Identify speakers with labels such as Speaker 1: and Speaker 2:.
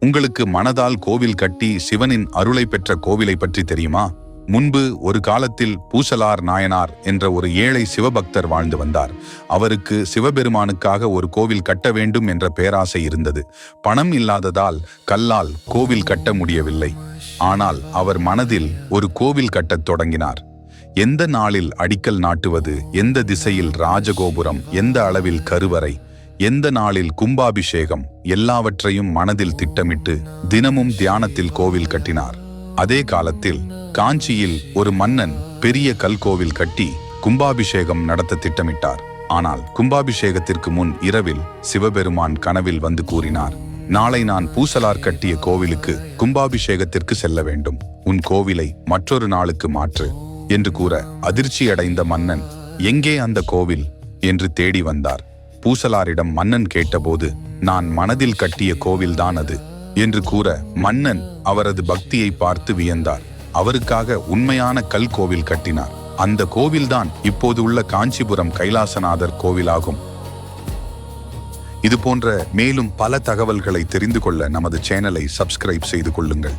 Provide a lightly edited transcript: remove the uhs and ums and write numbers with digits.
Speaker 1: உங்களுக்கு மனதால் கோவில் கட்டி சிவனின் அருளை பெற்ற கோவிலை பற்றி தெரியுமா? முன்பு ஒரு காலத்தில் பூசலார் நாயனார் என்ற ஒரு ஏழை சிவபக்தர் வாழ்ந்து வந்தார். அவருக்கு சிவபெருமானுக்காக ஒரு கோவில் கட்ட வேண்டும் என்ற பேராசை இருந்தது. பணம் இல்லாததால் கல்லால் கோவில் கட்ட முடியவில்லை. ஆனால் அவர் மனதில் ஒரு கோவில் கட்டத் தொடங்கினார். எந்த நாளில் அடிக்கல் நாட்டுவது, எந்த திசையில் ராஜகோபுரம், எந்த அளவில் கருவறை, எந்த நாளில் கும்பாபிஷேகம், எல்லாவற்றையும் மனதில் திட்டமிட்டு தினமும் தியானத்தில் கோவில் கட்டினார். அதே காலத்தில் காஞ்சியில் ஒரு மன்னன் பெரிய கல்கோவில் கட்டி கும்பாபிஷேகம் நடத்த திட்டமிட்டார். ஆனால் கும்பாபிஷேகத்திற்கு முன் இரவில் சிவபெருமான் கனவில் வந்து கூறினார், நாளை நான் பூசலார் கட்டிய கோவிலுக்கு கும்பாபிஷேகத்திற்கு செல்ல வேண்டும். உன் கோவிலை மற்றொரு நாளுக்கு மாற்று என்று கூற அதிர்ச்சியடைந்த மன்னன் எங்கே அந்த கோவில் என்று தேடி வந்தார். பூசலாரிடம் மன்னன் கேட்டபோது, நான் மனதில் கட்டிய கோவில்தான் அது என்று கூற மன்னன் அவரது பக்தியை பார்த்து வியந்தார். அவருக்காக உண்மையான கல் கோவில் கட்டினார். அந்த கோவில்தான் இப்போது உள்ள காஞ்சிபுரம் கைலாசநாதர் கோவிலாகும். இது போன்ற மேலும் பல தகவல்களை தெரிந்து கொள்ள நமது சேனலை சப்ஸ்கிரைப் செய்து கொள்ளுங்கள்.